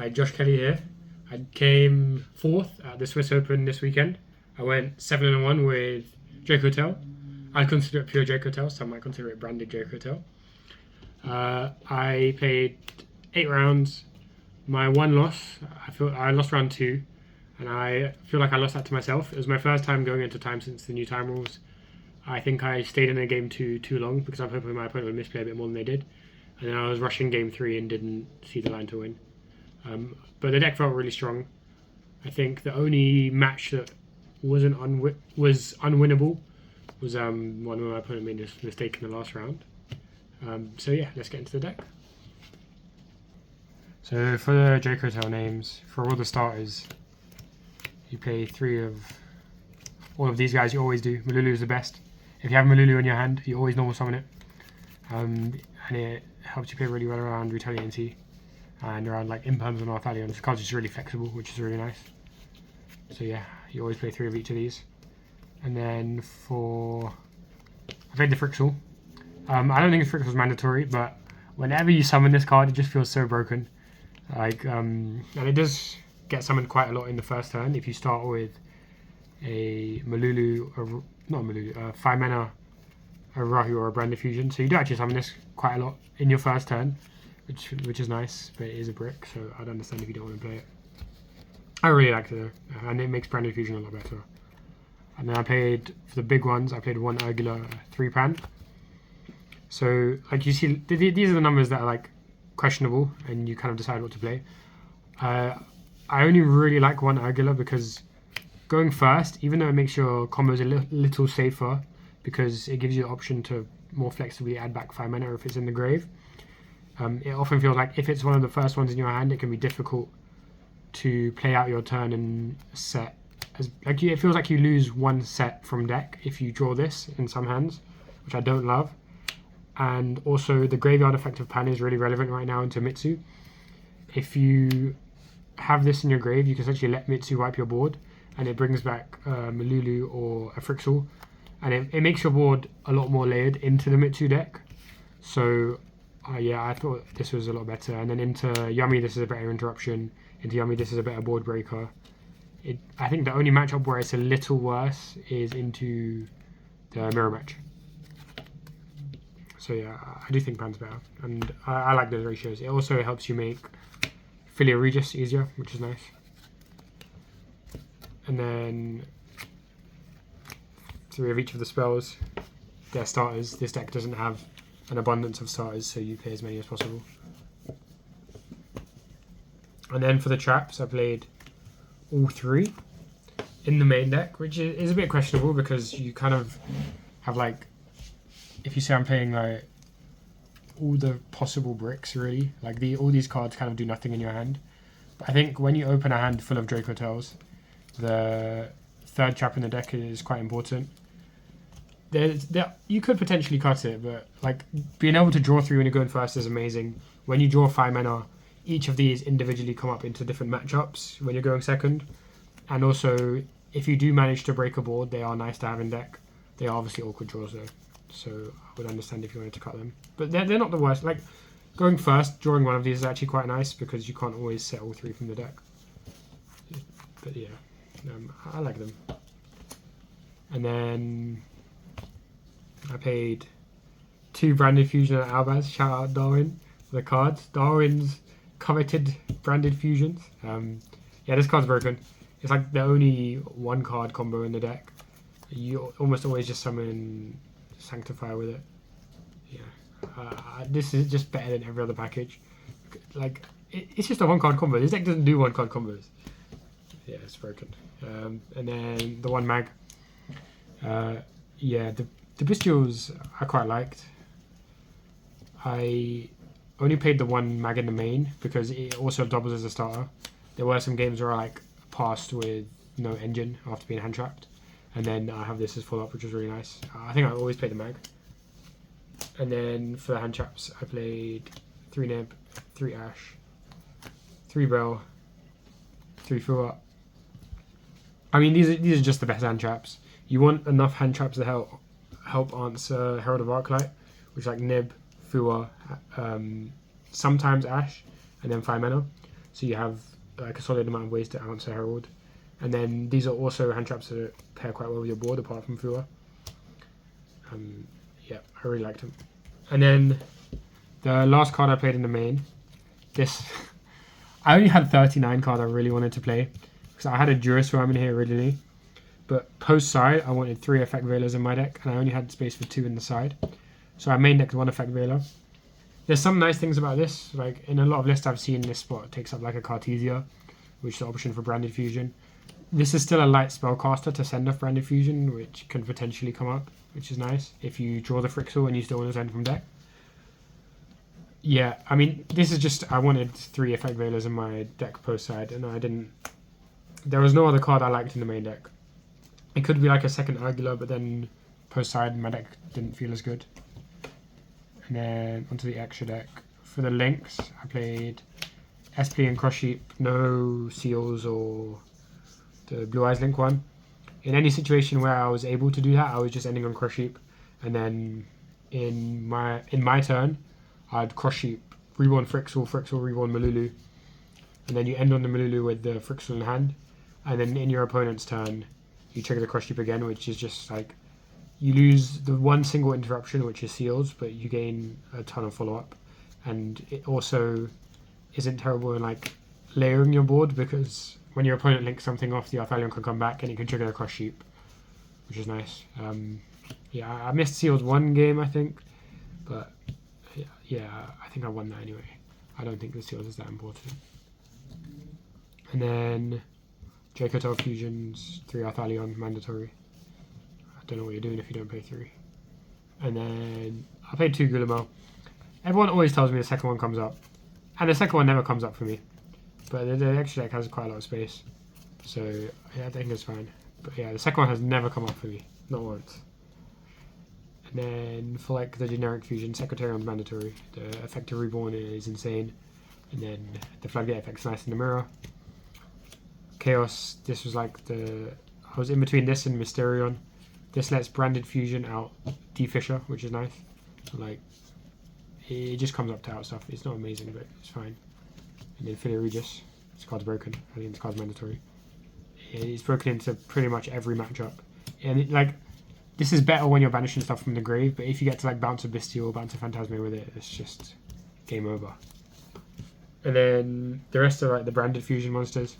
Hi, Josh Kelly here. I came 4th at the Swiss Open this weekend. I went 7-1 with Dracotail. I consider it pure Dracotail, some might consider it branded Dracotail. I played 8 rounds. My one loss, I lost round 2, and I feel like I lost that to myself. It was my first time going into time since the new time rules. I think I stayed in a game too long because I'm hoping my opponent would misplay a bit more than they did. And then I was rushing game 3 and didn't see the line to win. But the deck felt really strong. I think the only match that was unwinnable was one where my opponent made a mistake in the last round. So yeah, let's get into the deck. So for the Dracotail names, for all the starters, you play 3 of all of these guys. You always do. Malulu is the best. If you have Malulu in your hand, you always normal summon it, and it helps you play really well around Retaliancy and around like Imperms and Orthalion. The card's just really flexible, which is really nice. So yeah, you always play 3 of each of these. And then I played the Frixel. I don't think the Frixel is mandatory, but whenever you summon this card, it just feels so broken. And it does get summoned quite a lot in the first turn if you start with a Malulu, not a Malulu, 5 mana, a Rahu or a Brand Diffusion. So you do actually summon this quite a lot in your first turn, which is nice, but it is a brick, so I'd understand if you don't want to play it. I really liked it though, and it makes Brand Diffusion a lot better. And then I played, for the big ones, I played 1 Urgula 3-pan. So, like you see, these are the numbers that are like questionable, and you kind of decide what to play. I only really like 1 Urgula because going first, even though it makes your combos a little safer, because it gives you the option to more flexibly add back 5 mana if it's in the grave. It often feels like if it's one of the first ones in your hand, it can be difficult to play out your turn and set. It feels like you lose 1 set from deck if you draw this in some hands, which I don't love. And also the graveyard effect of Pan is really relevant right now into Mitsu. If you have this in your grave, you can essentially let Mitsu wipe your board, and it brings back Malulu or a Frixel, and it makes your board a lot more layered into the Mitsu deck. So yeah, I thought this was a lot better. And then into Yummy, this is a better interruption. Into Yummy, this is a better board breaker. I think the only matchup where it's a little worse is into the mirror match. So yeah, I do think Pan's better, and I like those ratios. It also helps you make Philia Regis easier, which is nice. And then 3 of each of the spells, they're starters. This deck doesn't have an abundance of starters, so you play as many as possible. And then for the traps, I played all 3 in the main deck, which is a bit questionable because you kind of have like, if you say I'm playing like all the possible bricks really, like all these cards kind of do nothing in your hand. But I think when you open a hand full of Dracotails, the 3rd trap in the deck is quite important. You could potentially cut it, but like being able to draw 3 when you're going first is amazing. When you draw 5 mana, each of these individually come up into different matchups when you're going second. And also, if you do manage to break a board, they are nice to have in deck. They are obviously awkward draws though, so I would understand if you wanted to cut them. But they're not the worst. Like going first, drawing one of these is actually quite nice because you can't always set all 3 from the deck. But yeah, I like them. And then I paid 2 Branded Fusion at Albaz. Shout out Darwin for the cards. Darwin's coveted Branded Fusions. Yeah, this card's broken. It's like the only 1 card combo in the deck. You almost always just summon Sanctify with it. Yeah, this is just better than every other package. Like it's just a 1 card combo. This deck doesn't do 1 card combos. Yeah, it's broken. And then the 1 mag. Yeah, the Bestials I quite liked. I only played the 1 mag in the main because it also doubles as a starter. There were some games where I like passed with no engine after being hand trapped, and then I have this as full up, which is really nice. I think I always play the mag. And then for the hand traps, I played 3 Nib, 3 Ash, 3 Bell, 3 Fua. I mean, these are just the best hand traps. You want enough hand traps to help answer Herald of Arclight, which is like Nib, Fua, sometimes Ash, and then 5 mana. so you have like a solid amount of ways to answer Herald. And then these are also hand traps that pair quite well with your board, apart from Fua. Yeah, I really liked him. And then the last card I played in the main, this I only had 39 cards I really wanted to play because I had a Duraswarm in here originally, but post side I wanted 3 effect veilers in my deck, and I only had space for 2 in the side, so I main decked 1 effect veiler. There's some nice things about this, like in a lot of lists I've seen, this spot takes up like a Cartesia, which is the option for Branded Fusion. This is still a light spellcaster to send off Branded Fusion, which can potentially come up, which is nice if you draw the Frixel and you still want to send from deck. Yeah, I mean, this is just, I wanted 3 effect veilers in my deck post side, and I didn't. There was no other card I liked in the main deck. It could be like a second Argula, but then post side my deck didn't feel as good. And then onto the extra deck. For the links, I played Esprit and Cross Sheep, no Seals or the Blue Eyes Link one. In any situation where I was able to do that, I was just ending on Cross Sheep, and then in my turn, I'd Cross Sheep, reborn Frixel, reborn Malulu, and then you end on the Malulu with the Frixel in hand, and then in your opponent's turn, you trigger the Cross Sheep again, which is just like, you lose the one single interruption, which is Seals, but you gain a ton of follow-up, and it also isn't terrible in like layering your board, because when your opponent links something off, the Arthalion can come back and it can trigger the Cross Sheep, which is nice. Yeah, I missed Seals one game, I think, but yeah, I think I won that anyway. I don't think the Seals is that important. And then Dracotail Fusions, 3 Arthalion, mandatory. I don't know what you're doing if you don't pay 3. And then I played 2 Guillemot. Everyone always tells me the second one comes up, and the second one never comes up for me. But the extra deck has quite a lot of space, so yeah, I think it's fine. But yeah, the second one has never come up for me, not once. And then for like the generic fusion, Secretarion's mandatory. The effective reborn is insane, and then the floodgate effect's nice in the mirror. Chaos. This was like I was in between this and Mysterion. This lets Branded Fusion out D-Fisher, which is nice. Like it just comes up to out stuff. It's not amazing, but it's fine. And then Philly Regis, this card's broken. I think this card's mandatory. It's broken into pretty much every matchup. And like, this is better when you're banishing stuff from the grave, but if you get to like bounce a Bestial or bounce a Phantasme with it, it's just game over. And then the rest are like the Branded Fusion monsters.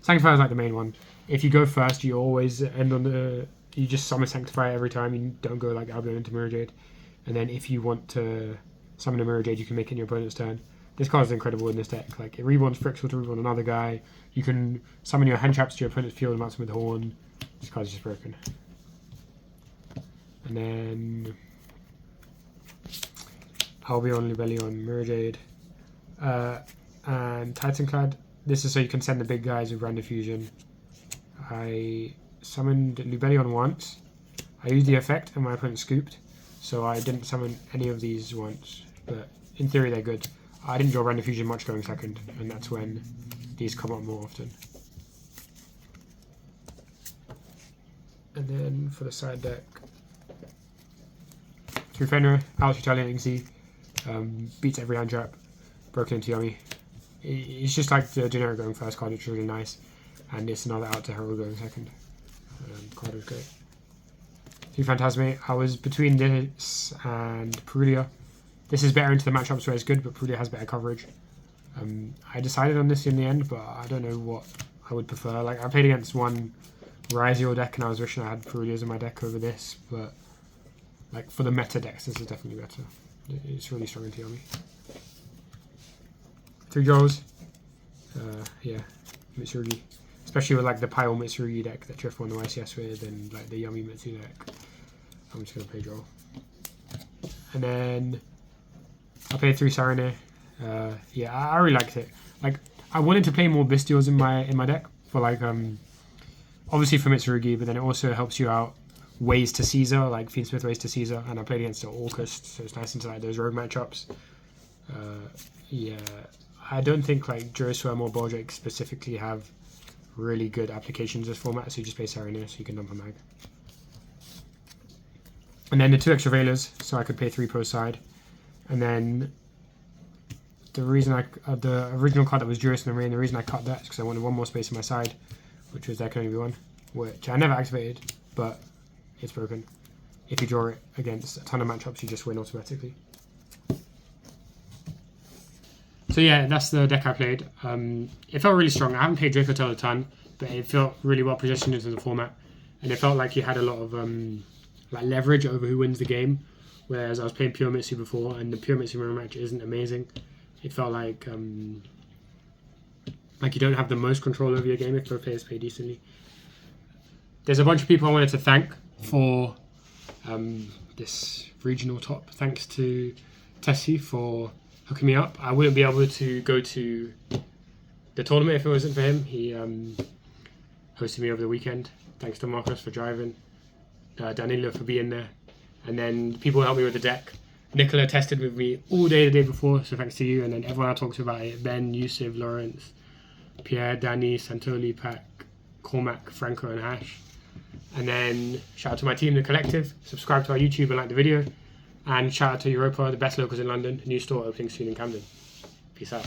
Sanctifier is like the main one. If you go first, you always end on you just summon Sanctifier every time. You don't go like Albion into Mirror Jade. And then if you want to summon a Mirror Jade, you can make it in your opponent's turn. This card is incredible in this deck. Like, it reborns Frixel to reborn another guy. You can summon your hand traps to your opponent's field and mount them with Horn. This card is just broken. And then Albion, Lubellion, Mirror Jade, and Titanclad. This is so you can send the big guys with Branded Fusion. I summoned Lubellion once. I used the effect and my opponent scooped, so I didn't summon any of these once, but in theory they're good. I didn't draw Branded Fusion much going second, and that's when these come up more often. And then for the side deck, through Fenrir, Alex Italian Z, beats every hand trap, broken into Yummy. It's just like the generic going first card, which is really nice, and it's another out to Herald going second. Card was great. Through Phantasme, I was between this and Perulia. This is better into the matchups where it's good, but Perulia has better coverage. I decided on this in the end, but I don't know what I would prefer. Like, I played against one Ryziel deck, and I was wishing I had Perulias in my deck over this, but like for the meta decks, this is definitely better. It's really strong into Yummy. 3 Jaws. Yeah, Mitsurugi. Especially with like the Pile Mitsurugi deck that Drift won the YCS with, and like the Yummy Mitsu deck. I'm just gonna play draw. And then I played 3 Sarene. Yeah, I really liked it. Like, I wanted to play more Bestials in my deck for like obviously for Mitsurugi, but then it also helps you out ways to Caesar, like Fiendsmith ways to Caesar, and I played against the Orcust, so it's nice into like those rogue matchups. Yeah, I don't think like Duraswarm or Baldric specifically have really good applications this format, so you just play Sarene so you can dump a mag. And then the 2 extra Veilers, so I could pay 3 post side. And then the reason the original card that was Juris in the Rain, the reason I cut that is because I wanted one more space on my side, which was There Can Only Be One, which I never activated, but it's broken. If you draw it against a ton of matchups, you just win automatically. So yeah, that's the deck I played. It felt really strong. I haven't played Dracotail a ton, but it felt really well positioned into the format, and it felt like you had a lot of like leverage over who wins the game. Whereas I was playing Pure Mitsu before, and the Pure Mitsu mirror match isn't amazing. It felt like you don't have the most control over your game if both players play decently. There's a bunch of people I wanted to thank for this regional top. Thanks to Tessie for hooking me up. I wouldn't be able to go to the tournament if it wasn't for him. He hosted me over the weekend. Thanks to Marcos for driving, Danilo for being there. And then people helped me with the deck. Nicola tested with me all day the day before, so thanks to you. And then everyone I talked to about it, Ben, Yusuf, Lawrence, Pierre, Danny, Santoli, Pac, Cormac, Franco, and Hash. And then shout out to my team, The Collective. Subscribe to our YouTube and like the video. And shout out to Europa, the best locals in London. New store opening soon in Camden. Peace out.